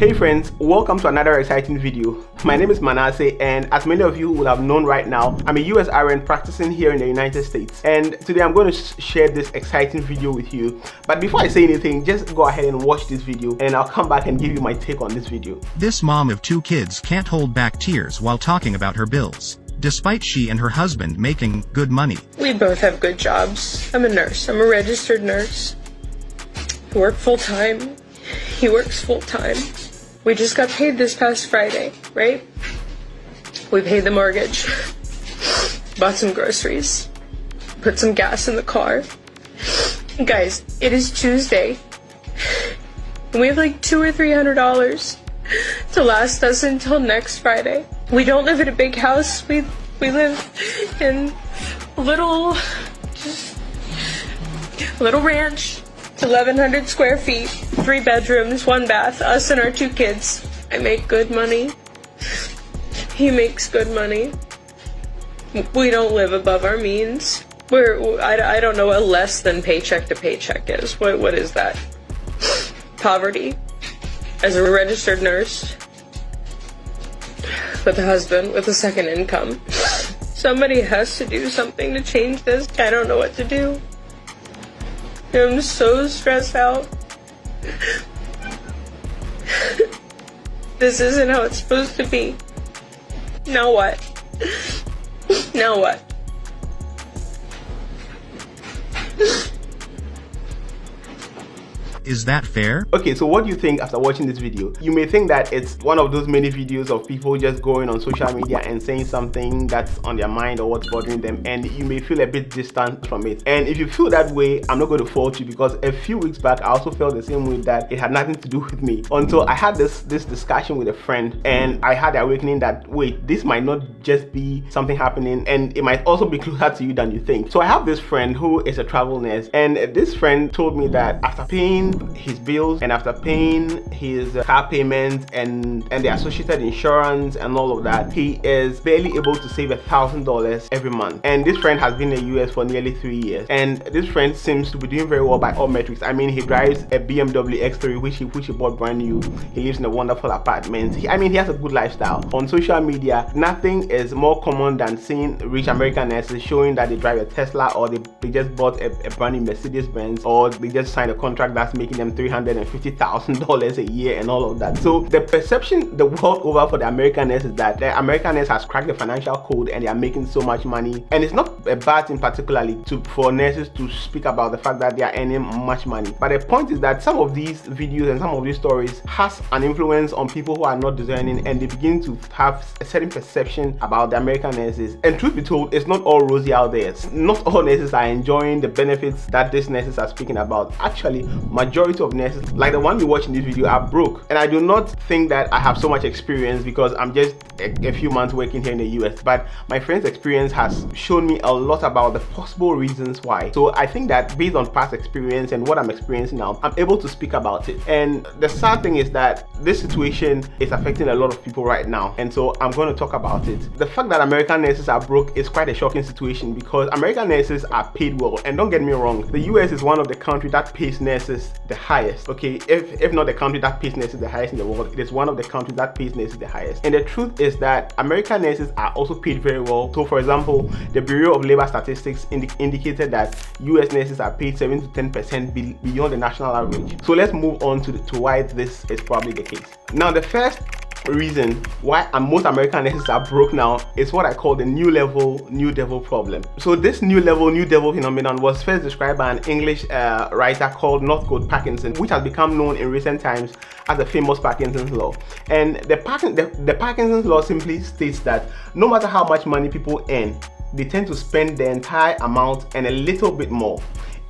Hey friends, welcome to another exciting video. My name is Manasseh, and as many of you will have known right now, I'm a US RN practicing here in the United States. And today I'm going to share this exciting video with you. But before I say anything, just go ahead and watch this video and I'll come back and give you my take on this video. This mom of 2 kids can't hold back tears while talking about her bills, despite she and her husband making good money. We both have good jobs. I'm a nurse. I'm a registered nurse. I work full-time. He works full-time. We just got paid this past Friday, right? We paid the mortgage, bought some groceries, put some gas in the car. Guys, it is Tuesday, and we have like $200 or $300 to last us until next Friday. We don't live in a big house. We live in a little ranch. 1,100 square feet, 3 bedrooms, 1 bath, us and our 2 kids. I make good money. He makes good money. We don't live above our means. I don't know what less than paycheck to paycheck is. What is that? Poverty. As a registered nurse, with a husband, with a second income. Somebody has to do something to change this. I don't know what to do. I'm so stressed out. This isn't how it's supposed to be. Now what? Now what? Is that fair? Okay, so what do you think after watching this video? You may think that it's one of those many videos of people just going on social media and saying something that's on their mind or what's bothering them, and you may feel a bit distant from it. And if you feel that way, I'm not going to fault you, because a few weeks back I also felt the same way, that it had nothing to do with me, until I had this discussion with a friend, and I had the awakening that wait, this might not just be something happening, and it might also be closer to you than you think. So I have this friend who is a travel nurse, and this friend told me that after paying his bills and after paying his car payments and the associated insurance and all of that, he is barely able to save $1,000 every month. And this friend has been in the US for nearly 3 years, and this friend seems to be doing very well by all metrics. I mean, he drives a BMW X3 which he bought brand new. He lives in a wonderful apartment. He has a good lifestyle. On social media, nothing is more common than seeing rich American nurses showing that they drive a Tesla, or they just bought a brand new Mercedes Benz, or they just signed a contract that's making them $350,000 a year and all of that. So the perception the world over for the American nurse is that the American nurse has cracked the financial code and they are making so much money. And it's not a bad thing particularly for nurses to speak about the fact that they are earning much money. But the point is that some of these videos and some of these stories has an influence on people who are not discerning, and they begin to have a certain perception about the American nurses. And truth be told, it's not all rosy out there. Not all nurses are enjoying the benefits that these nurses are speaking about. Actually, majority of nurses, like the one you watch in this video, are broke. And I do not think that I have so much experience because I'm just a few months working here in the US, but my friend's experience has shown me a lot about the possible reasons why. So I think that based on past experience and what I'm experiencing now, I'm able to speak about it. And the sad thing is that this situation is affecting a lot of people right now, and so I'm going to talk about it. The fact that American nurses are broke is quite a shocking situation, because American nurses are paid well. And don't get me wrong, the US is one of the countries that pays nurses the highest. Okay, if not the country that pays nurses the highest in the world, it is one of the countries that pays nurses the highest. And the truth is that American nurses are also paid very well. So for example, the Bureau of Labor Statistics indicated that US nurses are paid 7 to 10% beyond the national average. So let's move on to why this is probably the case. Now, the first reason why most American nurses are broke now is what I call the new level, new devil problem. So this new level, new devil phenomenon was first described by an English writer called Northcote Parkinson, which has become known in recent times as the famous Parkinson's law. And the Parkinson's law simply states that no matter how much money people earn, they tend to spend the entire amount and a little bit more,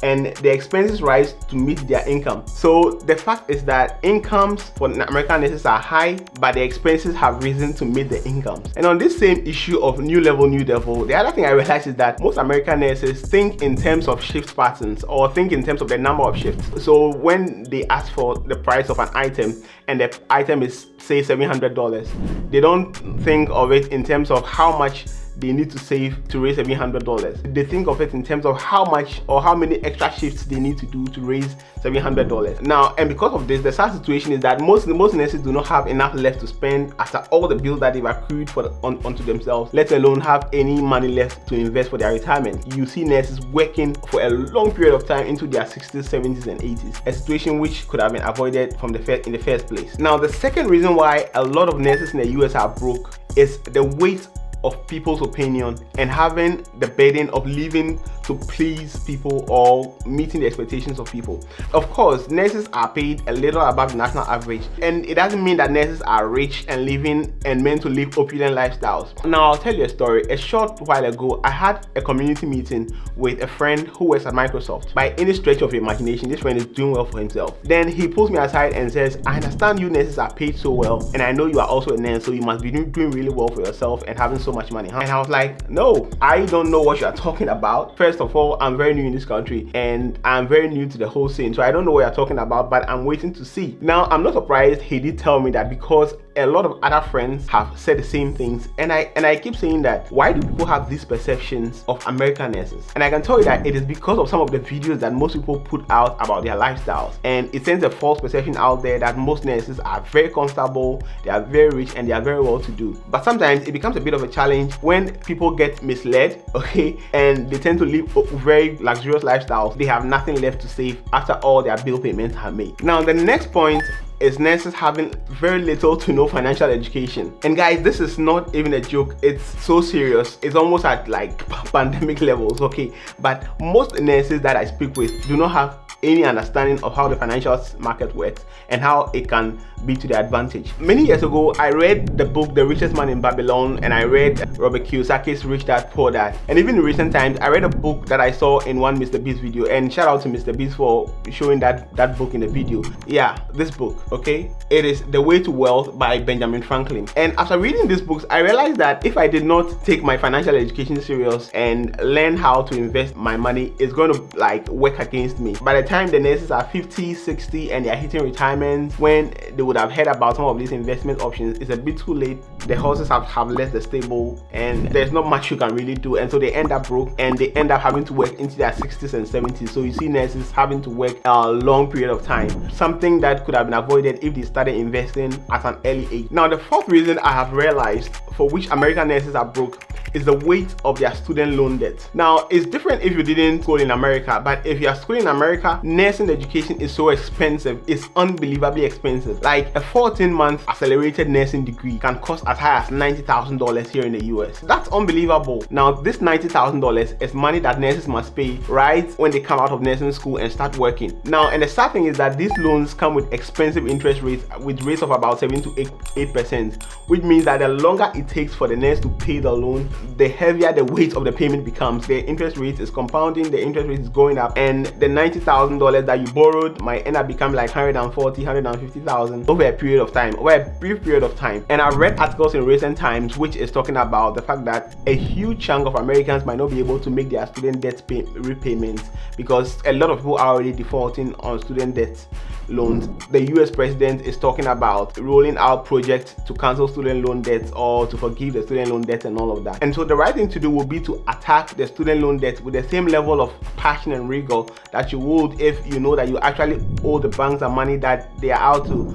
and the expenses rise to meet their income. So the fact is that incomes for American nurses are high, but the expenses have risen to meet the incomes. And on this same issue of new level, new devil, the other thing I realized is that most American nurses think in terms of shift patterns, or think in terms of the number of shifts. So when they ask for the price of an item and the item is say $700, they don't think of it in terms of how much they need to save to raise $700. They think of it in terms of how much or how many extra shifts they need to do to raise $700. Now, and because of this, the sad situation is that most nurses do not have enough left to spend after all the bills that they've accrued onto themselves, let alone have any money left to invest for their retirement. You see nurses working for a long period of time into their 60s, 70s, and 80s, a situation which could have been avoided in the first place. Now, the second reason why a lot of nurses in the US are broke is the weight of people's opinion and having the burden of living to please people or meeting the expectations of people. Of course, nurses are paid a little above the national average, and it doesn't mean that nurses are rich and living and meant to live opulent lifestyles. Now, I'll tell you a story. A short while ago, I had a community meeting with a friend who works at Microsoft. By any stretch of your imagination, this friend is doing well for himself. Then he pulls me aside and says, I understand you nurses are paid so well, and I know you are also a nurse, so you must be doing really well for yourself and having so much money, huh? And I was like, no, I don't know what you are talking about. First of all, I'm very new in this country and I'm very new to the whole scene, so I don't know what you're talking about, but I'm waiting to see. Now, I'm not surprised he did tell me that, because a lot of other friends have said the same things, and I keep saying that, why do people have these perceptions of American nurses? And I can tell you that it is because of some of the videos that most people put out about their lifestyles, and it sends a false perception out there that most nurses are very comfortable, they are very rich, and they are very well to do. But sometimes it becomes a bit of a challenge when people get misled, okay, and they tend to live very luxurious lifestyles. They have nothing left to save after all their bill payments are made. Now, the next point is nurses having very little to no financial education. And guys, this is not even a joke. It's so serious. It's almost at like pandemic levels, okay? But most nurses that I speak with do not have any understanding of how the financial market works and how it can be to their advantage. Many years ago, I read the book The Richest Man in Babylon, and I read Robert Kiyosaki's Rich Dad Poor Dad. And even in recent times, I read a book that I saw in one Mr. Beast video, and shout out to Mr. Beast for showing that book in the video. Yeah, this book, okay? It is The Way to Wealth by Benjamin Franklin. And after reading these books, I realized that if I did not take my financial education serious and learn how to invest my money, it's going to like work against me. By the time the nurses are 50, 60, and they're hitting retirement, when they would have heard about some of these investment options, it's a bit too late. The horses have left the stable, and there's not much you can really do, and so they end up broke, and they end up having to work into their 60s and 70s. So you see nurses having to work a long period of time, something that could have been avoided if they started investing at an early age. Now, the fourth reason I have realized for which American nurses are broke is the weight of their student loan debt. Now, it's different if you didn't school in America, but if you are schooling in America, nursing education is so expensive. It's unbelievably expensive. Like a 14-month accelerated nursing degree can cost as high as $90,000 here in the US. That's unbelievable. Now, this $90,000 is money that nurses must pay right when they come out of nursing school and start working. Now, and the sad thing is that these loans come with expensive interest rates, with rates of about 7 to 8%, which means that the longer it takes for the nurse to pay the loan, the heavier the weight of the payment becomes. The interest rate is compounding, the interest rate is going up, and the $90,000 that you borrowed might end up becoming like $150,000 over a period of time, over a brief period of time. And I've read articles in recent times which is talking about the fact that a huge chunk of Americans might not be able to make their student debt repayments because a lot of people are already defaulting on student debt loans. The US president is talking about rolling out projects to cancel student loan debts or to forgive the student loan debt and all of that. And so the right thing to do would be to attack the student loan debt with the same level of passion and rigor that you would if you know that you actually owe the banks the money that they are out to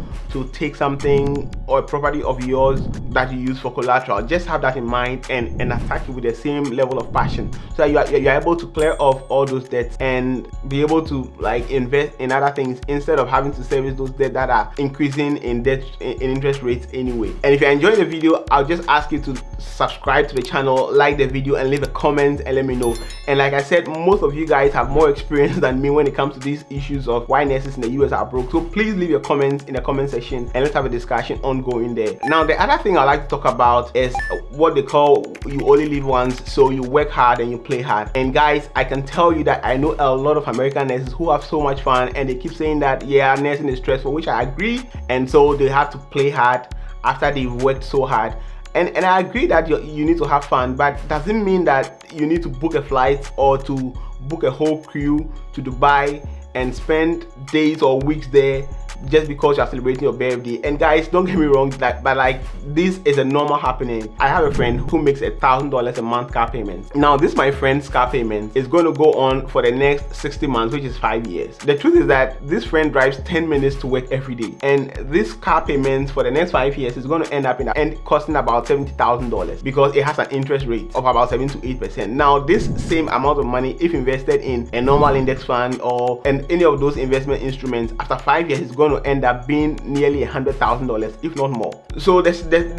take something or a property of yours that you use for collateral. Just have that in mind and attack it with the same level of passion so that you are able to clear off all those debts and be able to like invest in other things instead of having to service those debts that are increasing in debt in interest rates anyway. And if you're enjoying the video, I'll just ask you to subscribe to the channel, like the video, and leave a comment and let me know. And like I said, most of you guys have more experience than me when it comes to these issues of why nurses in the US are broke, so please leave your comments in the comment section and let's have a discussion ongoing there. Now, the other thing I like to talk about is what they call you only live once, so you work hard and you play hard. And guys, I can tell you that I know a lot of American nurses who have so much fun, and they keep saying that yeah, nursing is stressful, which I agree, and so they have to play hard after they've worked so hard. And I agree that you need to have fun, but doesn't mean that you need to book a flight or to book a whole crew to Dubai and spend days or weeks there just because you're celebrating your birthday. And guys, don't get me wrong, but like, this is a normal happening. I have a friend who makes $1,000 a month car payment. Now this my friend's car payment is going to go on for the next 60 months, which is 5 years. The truth is that this friend drives 10 minutes to work every day, and this car payment for the next 5 years is going to end up costing about $70,000 because it has an interest rate of about 7 to 8%. Now this same amount of money, if invested in a normal index fund or any of those investment instruments, after 5 years is going to end up being nearly $100,000, if not more. So the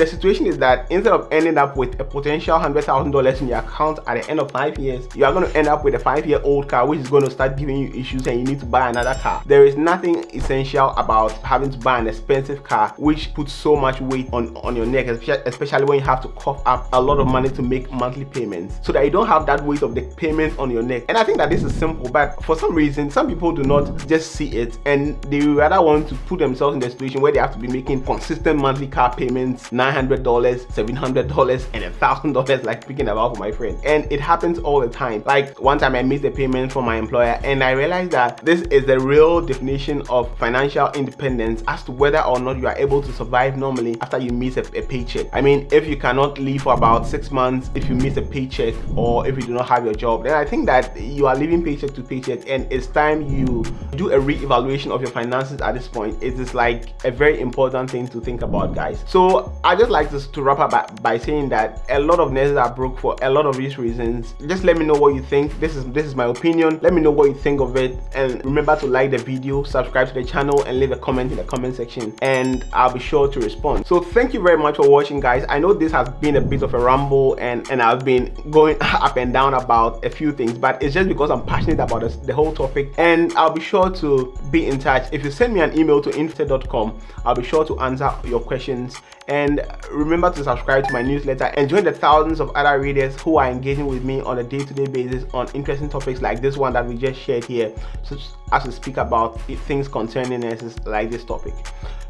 situation is that instead of ending up with a potential $100,000 in your account at the end of 5 years, you are going to end up with a 5-year-old car which is going to start giving you issues, and you need to buy another car. There is nothing essential about having to buy an expensive car which puts so much weight on your neck, especially when you have to cough up a lot of money to make monthly payments, so that you don't have that weight of the payments on your neck. And I think that this is simple, but for some reason some people do not just see it, and they rather want to put themselves in the situation where they have to be making consistent monthly car payments, $900, $700, and $1,000, like speaking about for my friend. And it happens all the time. Like one time I missed a payment from my employer, and I realized that this is the real definition of financial independence as to whether or not you are able to survive normally after you miss a paycheck. I mean, if you cannot live for about 6 months if you miss a paycheck, or if you do not have your job, then I think that you are living paycheck to paycheck, and it's time you do a re-evaluation of your finances at this point. It is like a very important thing to think about, guys. So I just like to wrap up by saying that a lot of nurses are broke for a lot of these reasons. Just let me know what you think. This is my opinion. Let me know what you think of it, and remember to like the video, subscribe to the channel, and leave a comment in the comment section, and I'll be sure to respond. So thank you very much for watching, guys. I know this has been a bit of a ramble, and I've been going up and down about a few things, but it's just because I'm passionate about the whole topic, and I'll be sure to be in touch. If you send me an email to info.com, I'll be sure to answer your questions. And remember to subscribe to my newsletter and join the thousands of other readers who are engaging with me on a day-to-day basis on interesting topics like this one that we just shared here, such as to speak about things concerning nurses like this topic.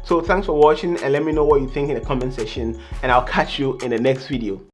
So thanks for watching, and let me know what you think in the comment section, and I'll catch you in the next video.